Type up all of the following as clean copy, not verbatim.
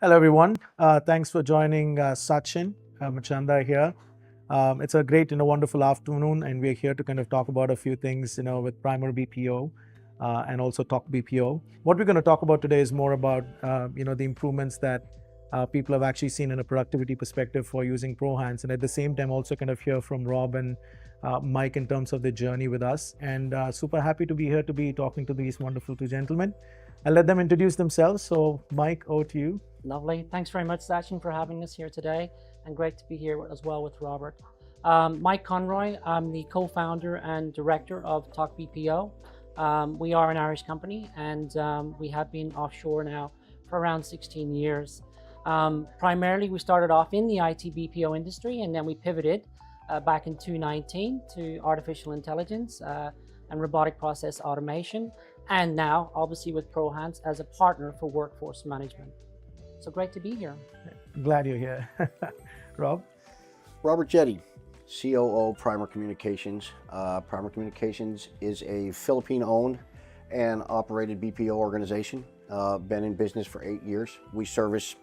Hello, everyone. Thanks for joining Sachin Machanda here. It's a great, wonderful afternoon, and we're here to kind of talk about a few things, with Primer BPO and also Talk BPO. What we're going to talk about today is more about, the improvements that people have actually seen in a productivity perspective for using ProHance, and at the same time also kind of hear from Rob and Mike in terms of the journey with us. And super happy to be here to be talking to these wonderful two gentlemen. I'll let them introduce themselves. So, Mike, over to you. Lovely. Thanks very much, Sachin, for having us here today, and great to be here as well with Robert. Mike Conroy, I'm the co-founder and director of Talk BPO. We are an Irish company, and we have been offshore now for around 16 years. Primarily, we started off in the IT BPO industry, and then we pivoted back in 2019 to artificial intelligence and robotic process automation, and now, obviously, with ProHance as a partner for workforce management. So great to be here. Glad you're here. Rob? Robert Jetty, COO Primer Communications. Primer Communications is a Philippine-owned and operated BPO organization. Been in business for 8 years. We service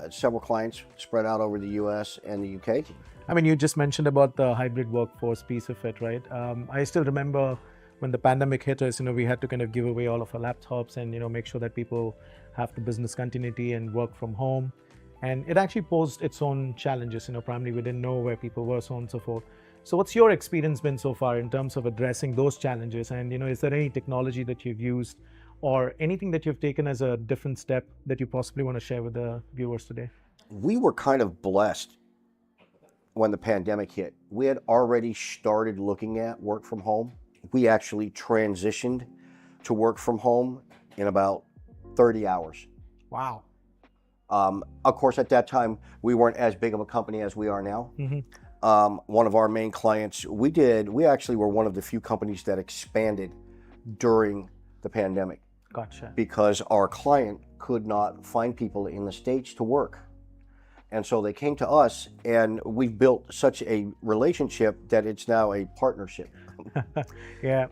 several clients spread out over the US and the UK. I mean, you just mentioned about the hybrid workforce piece of it, right? I still remember when the pandemic hit us, we had to kind of give away all of our laptops and, make sure that people have the business continuity and work from home. And it actually posed its own challenges, primarily we didn't know where people were, so on and so forth. So what's your experience been so far in terms of addressing those challenges? And, is there any technology that you've used or anything that you've taken as a different step that you possibly want to share with the viewers today? We were kind of blessed when the pandemic hit. We had already started looking at work from home. We actually transitioned to work from home in about 30 hours. Wow. Of course, at that time, we weren't as big of a company as we are now. One of our main clients, we actually were one of the few companies that expanded during the pandemic. Gotcha. Because our client could not find people in the States to work. And so they came to us, and we've built such a relationship that it's now a partnership. Yeah.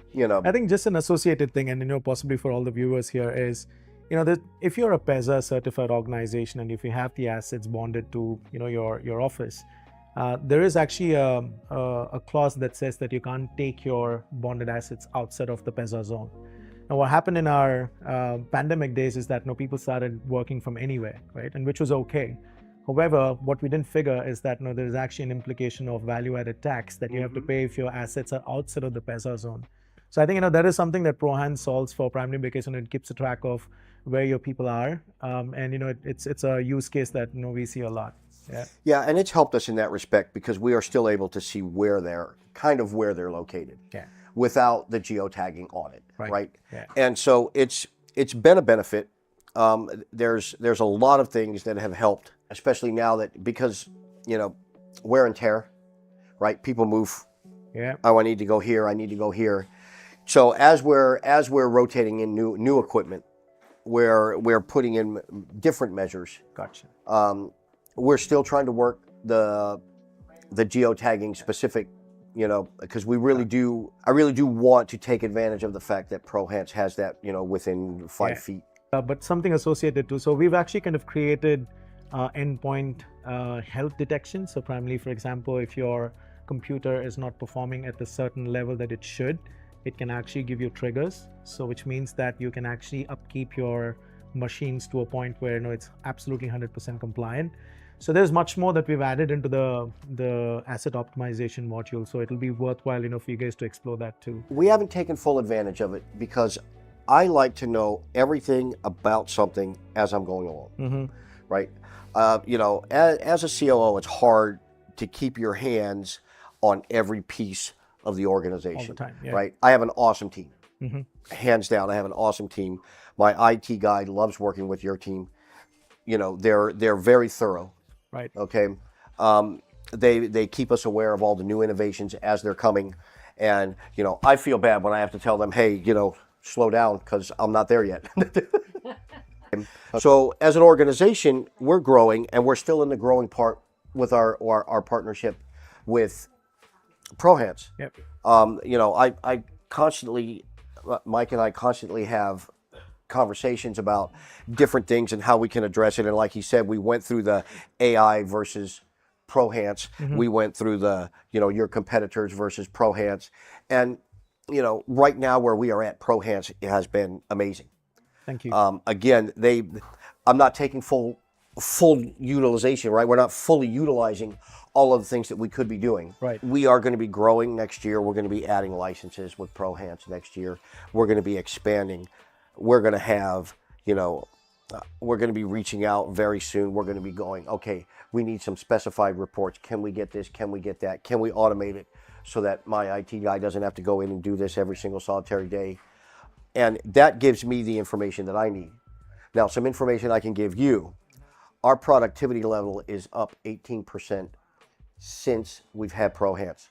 I think just an associated thing, and possibly for all the viewers here is, that if you're a PEZA certified organization and if you have the assets bonded to, your office, there is actually a clause that says that you can't take your bonded assets outside of the PEZA zone. Now, what happened in our pandemic days is that people started working from anywhere, right? And which was okay. However, what we didn't figure is that there is actually an implication of value-added tax that you have to pay if your assets are outside of the PEZA zone. So I think that is something that ProHance solves for primarily because it keeps a track of where your people are, and it's a use case that we see a lot. Yeah, and it's helped us in that respect because we are still able to see where they're located, without the geotagging on it, right? Yeah. And so it's been a benefit. There's a lot of things that have helped, especially now that because wear and tear, right? People move. Yeah. Oh, I need to go here. I need to go here. So as we're rotating in new equipment, we're putting in different measures. Gotcha. We're still trying to work the geotagging specific, because I really do want to take advantage of the fact that ProHance has that, within 5 feet. But something associated too. So we've actually kind of created endpoint health detection. So primarily, for example, if your computer is not performing at the certain level that it should, it can actually give you triggers. So which means that you can actually upkeep your machines to a point where it's absolutely 100% compliant. So there's much more that we've added into the asset optimization module. So it'll be worthwhile, for you guys to explore that too. We haven't taken full advantage of it because I like to know everything about something as I'm going along, right? As a COO, it's hard to keep your hands on every piece of the organization, all the time, right? I have an awesome team, hands down. I have an awesome team. My IT guy loves working with your team. They're very thorough. Right. Okay. They keep us aware of all the new innovations as they're coming, and I feel bad when I have to tell them, hey, slow down because I'm not there yet. So as an organization, we're growing, and we're still in the growing part with our partnership with ProHance. Yep. I constantly, Mike and I constantly have conversations about different things and how we can address it. And like he said, we went through the AI versus ProHance. We went through the, your competitors versus ProHance. And, right now where we are at, ProHance has been amazing. Thank you. Again, I'm not taking full utilization, right? We're not fully utilizing all of the things that we could be doing. Right. We are going to be growing next year. We're going to be adding licenses with ProHance next year. We're going to be expanding. We're going to have, we're going to be reaching out very soon. We're going to be going, okay, we need some specified reports. Can we get this? Can we get that? Can we automate it so that my IT guy doesn't have to go in and do this every single solitary day? And that gives me the information that I need. Now, some information I can give you. Our productivity level is up 18% since we've had ProHance.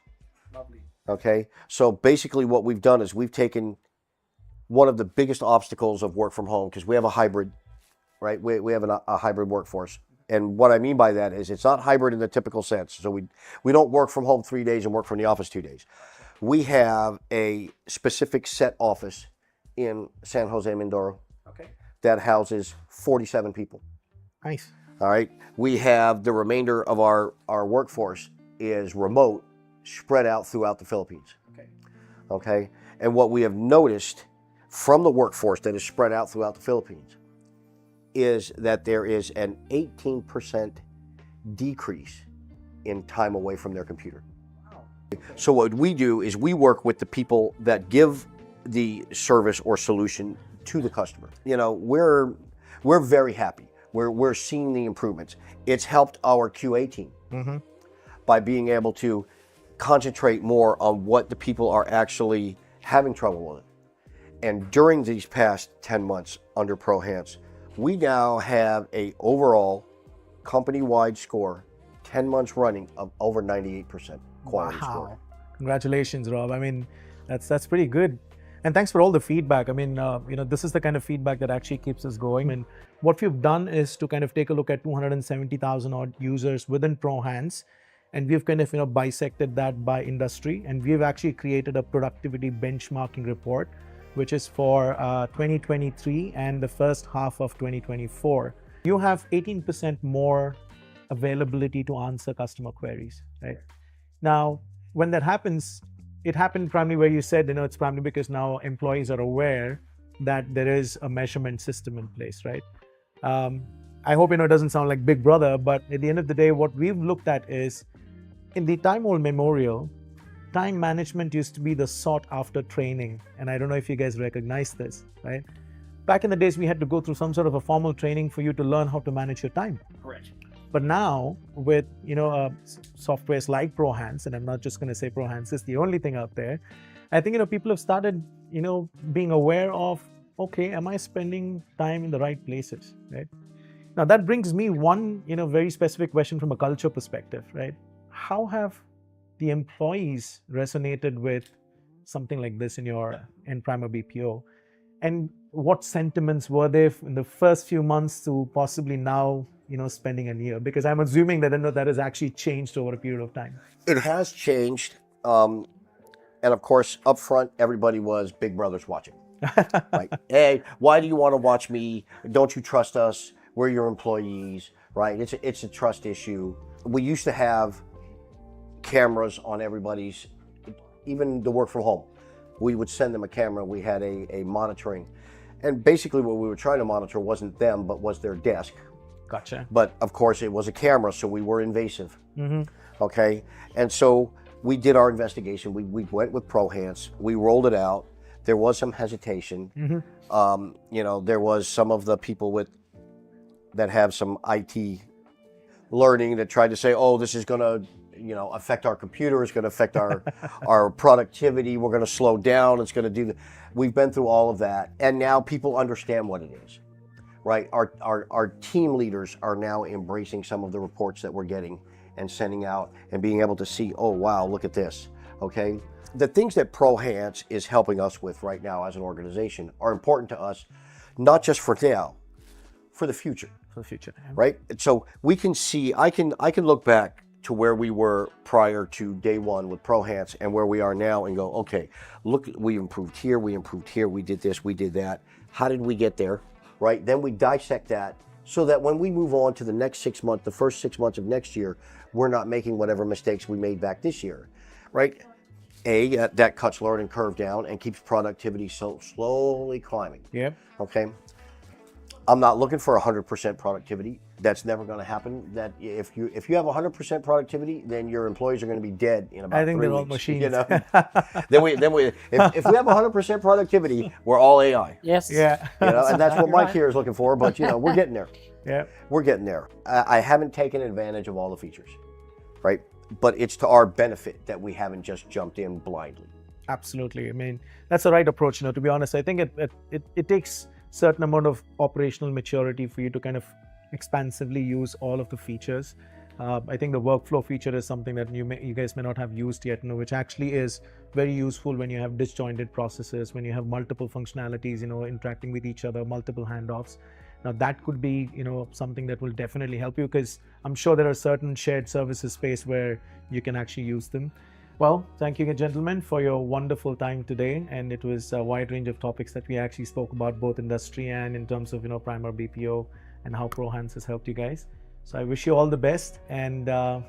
Lovely. Okay, so basically what we've done is we've taken one of the biggest obstacles of work from home, because we have a hybrid, right? We have a hybrid workforce. And what I mean by that is it's not hybrid in the typical sense. So we don't work from home 3 days and work from the office 2 days. We have a specific set office in San Jose, Mindoro, that houses 47 people. Nice. All right. We have the remainder of our workforce is remote, spread out throughout the Philippines. Okay. And what we have noticed from the workforce that is spread out throughout the Philippines is that there is an 18% decrease in time away from their computer. Wow. So what we do is we work with the people that give the service or solution to the customer. We're very happy. We're seeing the improvements. It's helped our QA team by being able to concentrate more on what the people are actually having trouble with. And during these past 10 months under ProHance, we now have a overall company-wide score, 10 months running, of over 98% quality score. Congratulations, Rob. I mean, that's pretty good. And thanks for all the feedback. I mean, this is the kind of feedback that actually keeps us going. And what we've done is to kind of take a look at 270,000 odd users within ProHance, and we've kind of bisected that by industry, and we've actually created a productivity benchmarking report, which is for 2023 and the first half of 2024. You have 18% more availability to answer customer queries, right? Now, when that happens, it happened primarily where you said, it's primarily because now employees are aware that there is a measurement system in place, right? I hope it doesn't sound like Big Brother, but at the end of the day, what we've looked at is, in the time-old memorial, time management used to be the sought-after training. And I don't know if you guys recognize this, right? Back in the days, we had to go through some sort of a formal training for you to learn how to manage your time. Correct. But now, with softwares like ProHance, and I'm not just going to say ProHance is the only thing out there, I think people have started being aware of, okay, am I spending time in the right places, right? Now that brings me one very specific question from a culture perspective, right? How have the employees resonated with something like this in your N-Primer BPO? And what sentiments were there in the first few months to possibly now, spending a year? Because I'm assuming that that has actually changed over a period of time. It has changed. And of course, up front, everybody was Big Brother's watching. Right? Hey, why do you want to watch me? Don't you trust us? We're your employees, right? It's a trust issue. We used to have cameras on everybody's, even the work from home. We would send them a camera. We had a monitoring. And basically what we were trying to monitor wasn't them, but was their desk. Gotcha. But of course it was a camera, so we were invasive. Okay? And so we did our investigation. We went with ProHance. We rolled it out. There was some hesitation. There was some of the people that have some IT learning that tried to say, oh, this is going to affect our computer, it's going to affect our productivity, we're going to slow down, it's going to do We've been through all of that, and now people understand what it is, right? Our team leaders are now embracing some of the reports that we're getting and sending out and being able to see, oh, wow, look at this, okay? The things that ProHance is helping us with right now as an organization are important to us, not just for now, for the future. For the future. Right? So we can see, I can look back to where we were prior to day one with ProHance and where we are now and go, okay, look, we improved here, we did this, we did that. How did we get there, right? Then we dissect that so that when we move on to the next 6 months, the first 6 months of next year, we're not making whatever mistakes we made back this year, right? That cuts learning curve down and keeps productivity so slowly climbing. Yep. Okay. I'm not looking for 100% productivity. That's never going to happen. That if you have 100% productivity, then your employees are going to be dead in about 3 weeks. I think they're all machines. You know? if we have 100% productivity, we're all AI. Yes. Yeah. You know, and that's what Mike here is looking for. But you know, we're getting there. Yeah. We're getting there. I haven't taken advantage of all the features, right? But it's to our benefit that we haven't just jumped in blindly. Absolutely. I mean, that's the right approach. You know, to be honest, I think it takes certain amount of operational maturity for you to kind of expansively use all of the features. I think the workflow feature is something that you guys may not have used yet, you know, which actually is very useful when you have disjointed processes, when you have multiple functionalities, you know, interacting with each other, multiple handoffs. Now that could be, you know, something that will definitely help you, because I'm sure there are certain shared services space where you can actually use them. Well, thank you, gentlemen, for your wonderful time today. And it was a wide range of topics that we actually spoke about, both industry and in terms of, you know, primer BPO and how ProHance has helped you guys. So I wish you all the best, and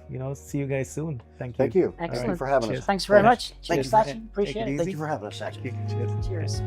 you know, see you guys soon. Thank you. Thank you. Excellent. Thank you for having Cheers. us. Thanks very much. Thank Cheers, you. Sachin. Appreciate it. Thank you for having us, Sachin. Cheers. Cheers.